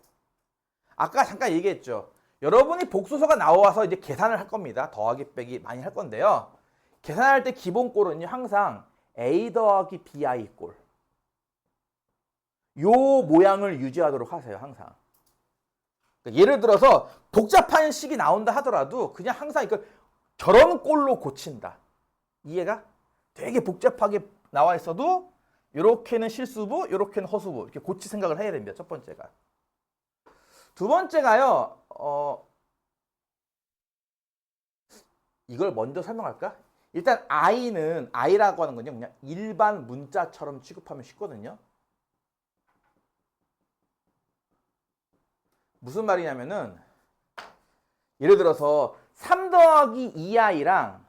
아까 잠깐 얘기했죠. 여러분이 복소수가 나와서 이제 계산을 할 겁니다. 더하기 빼기 많이 할 건데요. 계산할 때 기본 꼴은요 항상 a 더하기 bi 꼴. 요 모양을 유지하도록 하세요. 항상. 그러니까 예를 들어서 복잡한 식이 나온다 하더라도 그냥 항상 이걸 저런 꼴로 고친다. 이해가? 되게 복잡하게 나와 있어도 요렇게는 실수부, 요렇게는 허수부 이렇게 고칠 생각을 해야 됩니다. 첫 번째가. 두 번째가요. 이걸 먼저 설명할까? 일단 i라고 하는 건요. 그냥 일반 문자처럼 취급하면 쉽거든요. 무슨 말이냐면은 예를 들어서 3 더하기 2i랑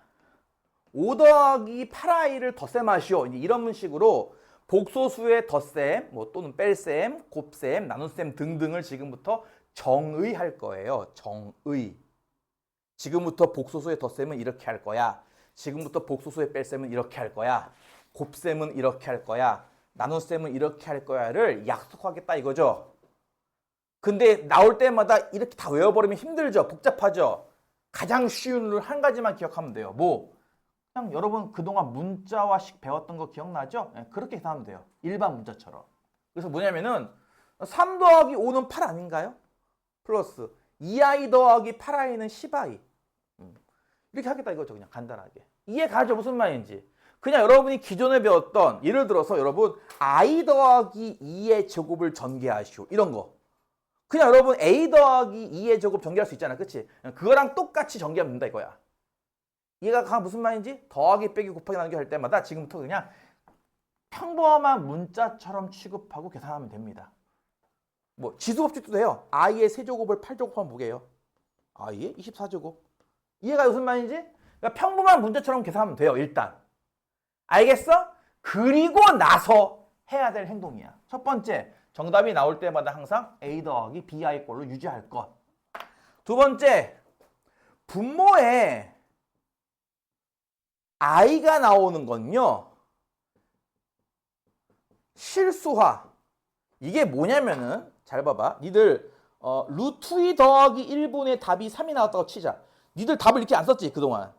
5 더하기 8i를 덧셈하시오. 이런 식으로 복소수의 덧셈, 또는 뺄셈, 곱셈, 나눗셈 등등을 지금부터 정의할 거예요. 정의. 지금부터 복소수의 덧셈은 이렇게 할 거야. 지금부터 복소수의 뺄셈은 이렇게 할 거야. 곱셈은 이렇게 할 거야. 나눗셈은 이렇게 할 거야를 약속하겠다 이거죠. 근데 나올 때마다 이렇게 다 외워버리면 힘들죠. 복잡하죠. 가장 쉬운 룰 한 가지만 기억하면 돼요. 그냥 여러분 그동안 문자화식 배웠던 거 기억나죠? 네, 그렇게 계산하면 돼요. 일반 문자처럼. 그래서 뭐냐면은 3 더하기 5는 8 아닌가요? 플러스 2i 더하기 8i는 10i. 이렇게 하겠다 이거죠. 그냥 간단하게. 이해가죠? 무슨 말인지. 그냥 여러분이 기존에 배웠던 예를 들어서 여러분 i 더하기 2의 제곱을 전개하시오. 이런 거. 그냥 여러분 a 더하기 2의 제곱 전개할 수 있잖아. 그치? 그거랑 똑같이 전개하면 된다 이거야. 이해가 무슨 말인지? 더하기 빼기 곱하기 나누기 할 때마다 지금부터 그냥 평범한 문자처럼 취급하고 계산하면 됩니다. 뭐 지수법칙도 돼요. i의 세제곱을 8제곱하면 뭐게요? i의 24제곱. 이해가 무슨 말인지? 그러니까 평범한 문자처럼 계산하면 돼요. 일단. 알겠어? 그리고 나서 해야 될 행동이야. 첫 번째, 정답이 나올 때마다 항상 a 더하기 bi 꼴로 유지할 것. 두 번째, 분모에 i가 나오는 건요. 실수화. 이게 뭐냐면은 잘 봐봐. 니들 루트 2 더하기 1분의 답이 3이 나왔다고 치자. 니들 답을 이렇게 안 썼지 그동안.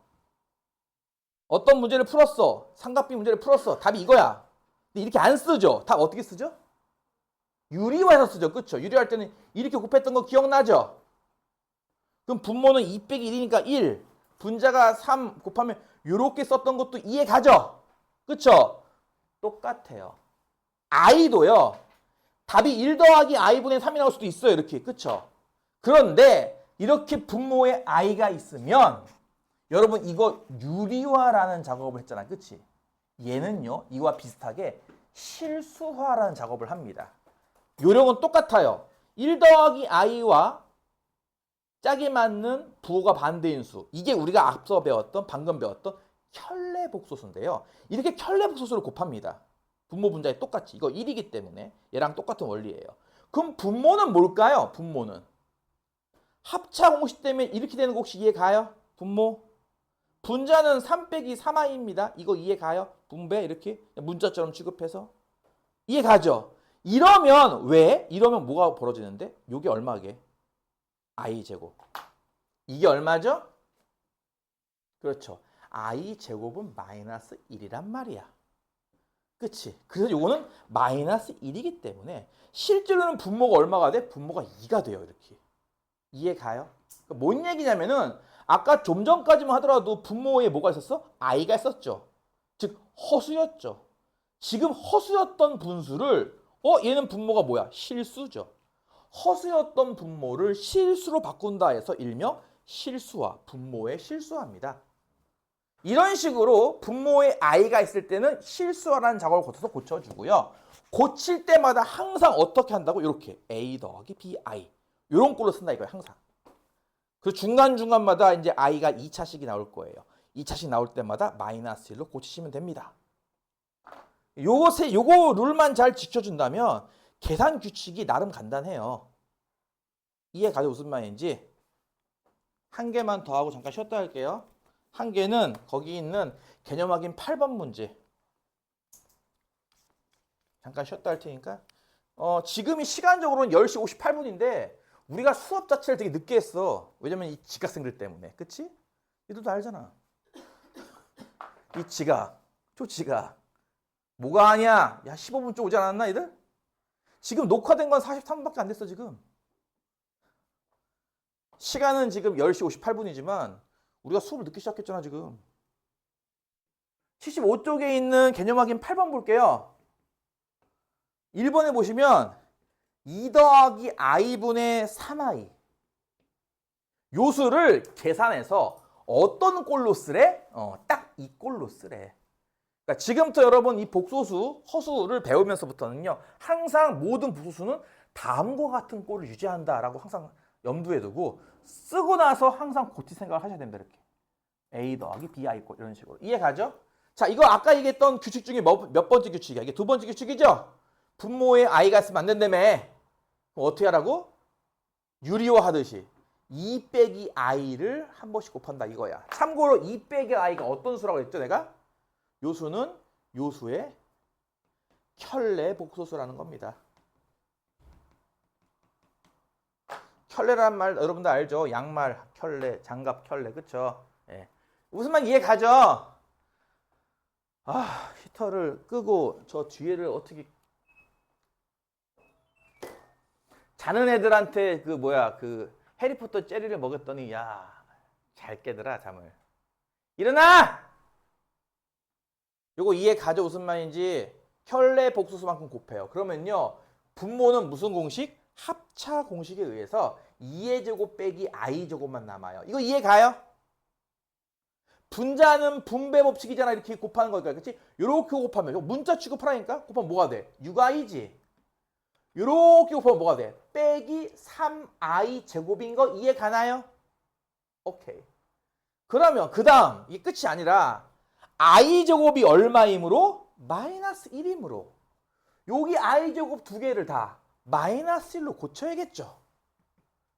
어떤 문제를 풀었어. 삼각비 문제를 풀었어. 답이 이거야. 근데 이렇게 안 쓰죠. 답 어떻게 쓰죠? 유리화해서 쓰죠. 그쵸? 유리화할 때는 이렇게 곱했던 거 기억나죠? 그럼 분모는 2 빼기 1이니까 1. 분자가 3 곱하면 이렇게 썼던 것도 이해 가죠? 그쵸? 똑같아요. i도요. 답이 1 더하기 i분의 3이 나올 수도 있어요. 이렇게. 그쵸? 그런데 이렇게 분모에 i가 있으면 여러분 이거 유리화라는 작업을 했잖아. 그치? 얘는요. 이와 비슷하게 실수화라는 작업을 합니다. 요령은 똑같아요. 1 더하기 i와 짝이 맞는 부호가 반대인 수. 이게 우리가 앞서 배웠던 방금 배웠던 켤레복소수인데요. 이렇게 켤레복소수를 곱합니다. 분모 분자에 똑같이. 이거 1이기 때문에 얘랑 똑같은 원리예요. 그럼 분모는 뭘까요? 분모는. 합차 공식 때문에 이렇게 되는 거 혹시 이해 가요? 분모. 분자는 3 빼기 3i입니다. 이거 이해 가요? 분배 이렇게 문자처럼 취급해서. 이해 가죠? 이러면 왜? 이러면 뭐가 벌어지는데? 요게 얼마게? i제곱. 이게 얼마죠? 그렇죠. i제곱은 마이너스 1이란 말이야. 그치? 그래서 요거는 마이너스 1이기 때문에 실제로는 분모가 얼마가 돼? 분모가 2가 돼요. 이렇게. 이해 가요? 그러니까 뭔 얘기냐면은 아까 좀 전까지만 하더라도 분모에 뭐가 있었어? i가 있었죠. 즉 허수였죠. 지금 허수였던 분수를 얘는 분모가 뭐야? 실수죠. 허수였던 분모를 실수로 바꾼다 해서 일명 실수화, 분모의 실수화입니다. 이런 식으로 분모에 i가 있을 때는 실수화라는 작업을 거쳐서 고쳐주고요. 고칠 때마다 항상 어떻게 한다고? 이렇게 a 더하기 bi 이런 꼴로 쓴다 이거예요. 항상. 그 중간중간마다 이제 i가 2차씩이 나올 거예요. 2차씩 나올 때마다 마이너스 1로 고치시면 됩니다. 요거 룰만 잘 지켜준다면 계산 규칙이 나름 간단해요. 이해 가죠? 무슨 말인지. 한 개만 더 하고 잠깐 쉬었다 할게요. 한 개는 거기 있는 개념 확인 8번 문제. 잠깐 쉬었다 할 테니까. 지금이 시간적으로는 10시 58분인데 우리가 수업 자체를 되게 늦게 했어. 왜냐면 이 지각생들 때문에. 그치? 얘들도 알잖아. 이 지각. 초지각. 뭐가 아니야? 야 15분 쪽 오지 않았나 얘들? 지금 녹화된 건 43분밖에 안 됐어 지금. 시간은 지금 10시 58분이지만 우리가 수업을 늦게 시작했잖아 지금. 75쪽에 있는 개념 확인 8번 볼게요. 1번에 보시면 2 더하기 i분의 3i 요수를 계산해서 어떤 꼴로 쓰래? 딱 이 꼴로 쓰래. 그러니까 지금부터 여러분 이 복소수, 허수를 배우면서부터는요. 항상 모든 복소수는 다음과 같은 꼴을 유지한다라고 항상 염두에 두고 쓰고 나서 항상 고칠 생각을 하셔야 됩니다. 이렇게. a 더하기 bi 꼴 이런 식으로. 이해 가죠? 자, 이거 아까 얘기했던 규칙 중에 몇 번째 규칙이야? 이게 두 번째 규칙이죠? 분모에 i가 있으면 안 된다며. 그럼 어떻게 하라고? 유리화 하듯이 2 빼기 i를 한 번씩 곱한다 이거야. 참고로 2 빼기 i가 어떤 수라고 했죠 내가? 요수는 요수의 켤레 복소수라는 겁니다. 켤레란 말 여러분들 알죠? 양말, 켤레, 장갑, 켤레. 그쵸? 예. 무슨 말 이해 가죠? 히터를 끄고 저 뒤에를 어떻게 자는 애들한테 그 해리포터 젤리를 먹였더니 야, 잘 깨더라 잠을. 일어나! 요거 이해 가죠? 무슨 말인지. 켤레 복소수만큼 곱해요. 그러면요. 분모는 무슨 공식? 합차 공식에 의해서 2의 제곱 빼기 i 제곱만 남아요. 이거 이해 가요? 분자는 분배 법칙이잖아. 이렇게 곱하는 거니까. 그치? 요렇게 곱하면 문자 취급하라니까? 곱하면 뭐가 돼? 6i지. 요렇게 곱하면 뭐가 돼? 빼기 3i 제곱인 거 이해 가나요? 오케이. 그러면 그 다음 이게 끝이 아니라 i 제곱이 얼마이므로? 마이너스 1이므로 여기 i 제곱 두 개를 다 마이너스 1로 고쳐야겠죠.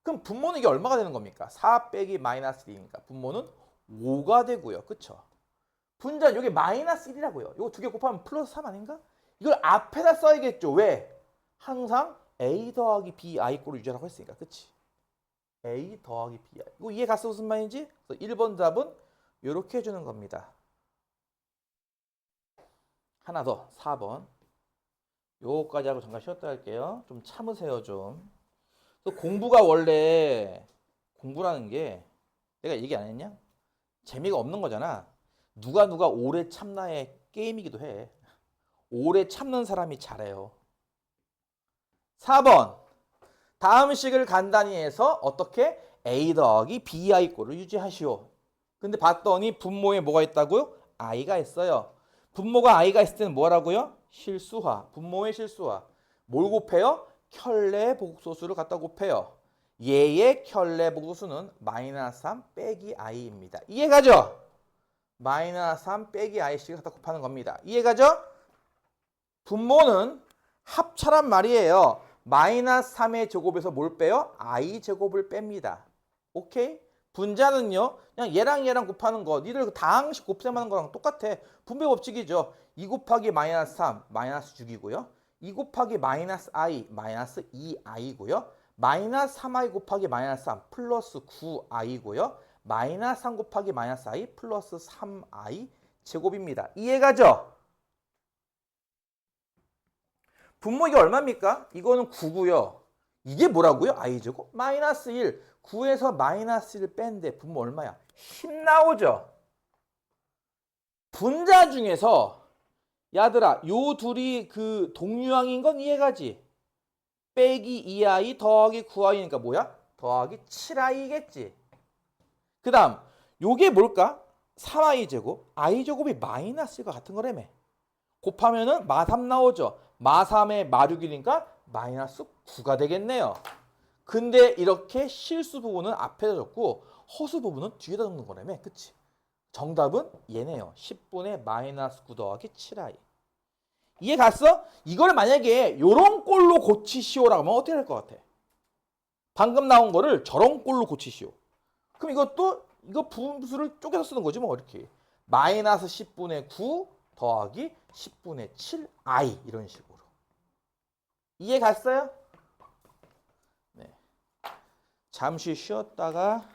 그럼 분모는 이게 얼마가 되는 겁니까? 4 빼기 마이너스 1이니까 분모는 5가 되고요. 그쵸? 분자는 여기 마이너스 1이라고요. 이거 두 개 곱하면 플러스 3 아닌가? 이걸 앞에다 써야겠죠. 왜? 항상 a 더하기 bi 꼴을 유지하라고 했으니까. 그치? a 더하기 bi. 이거 이해 갔어? 무슨 말인지? 그래서 1번 답은 이렇게 해주는 겁니다. 하나 더 4번. 요거까지 하고 잠깐 쉬었다 할게요. 좀 참으세요 좀. 또 공부가 원래 공부라는 게 내가 얘기 안 했냐? 재미가 없는 거잖아. 누가 오래 참나의 게임이기도 해. 오래 참는 사람이 잘해요. 4번. 다음 식을 간단히 해서 어떻게? a 더하기 bi 꼴을 유지하시오. 근데 봤더니 분모에 뭐가 있다고요? i가 있어요. 분모가 i가 있을 때는 뭐라고요? 실수화. 분모의 실수화. 뭘 곱해요? 켤레 복소수를 갖다 곱해요. 얘의 켤레 복소수는 마이너스 3 빼기 i입니다. 이해가죠? 마이너스 3 빼기 i씩을 갖다 곱하는 겁니다. 이해가죠? 분모는 합차란 말이에요. 마이너스 3의 제곱에서 뭘 빼요? i 제곱을 뺍니다. 오케이? 분자는요. 그냥 얘랑 곱하는 거. 니들 다항식 곱셈하는 거랑 똑같아. 분배 법칙이죠. 2 곱하기 마이너스 3, 마이너스 6이고요. 2 곱하기 마이너스 i, 마이너스 2i고요. 마이너스 3i 곱하기 마이너스 3, 플러스 9i고요. 마이너스 3 곱하기 마이너스 i, 플러스 3i 제곱입니다. 이해가죠? 분모 이게 얼마입니까? 이거는 9고요. 이게 뭐라고요? i 제곱? 마이너스 1. 9에서 마이너스 1 뺀데 분모 얼마야? 10 나오죠? 분자 중에서 야들아 요 둘이 그 동류항인 건 이해가지? 빼기 2i 더하기 9i니까 뭐야? 더하기 7i겠지. 그 다음 요게 뭘까? 3i 제곱 i 제곱이 마이너스 1과 같은 거라며. 곱하면은 마3 나오죠. 마3에 마6이니까 마이너스 9가 되겠네요. 근데 이렇게 실수 부분은 앞에다 적고 허수 부분은 뒤에다 적는 거라며. 그치? 정답은 얘네요. 10분의 마이너스 9 더하기 7i. 이해 갔어? 이걸 만약에 요런 꼴로 고치시오라고 하면 어떻게 할 것 같아? 방금 나온 거를 저런 꼴로 고치시오. 그럼 이것도 이거 분수를 쪼개서 쓰는 거지 뭐 이렇게. 마이너스 10분의 9 더하기 10분의 7i 이런 식으로. 이해 갔어요? 네. 잠시 쉬었다가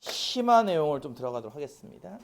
심화 내용을 좀 들어가도록 하겠습니다.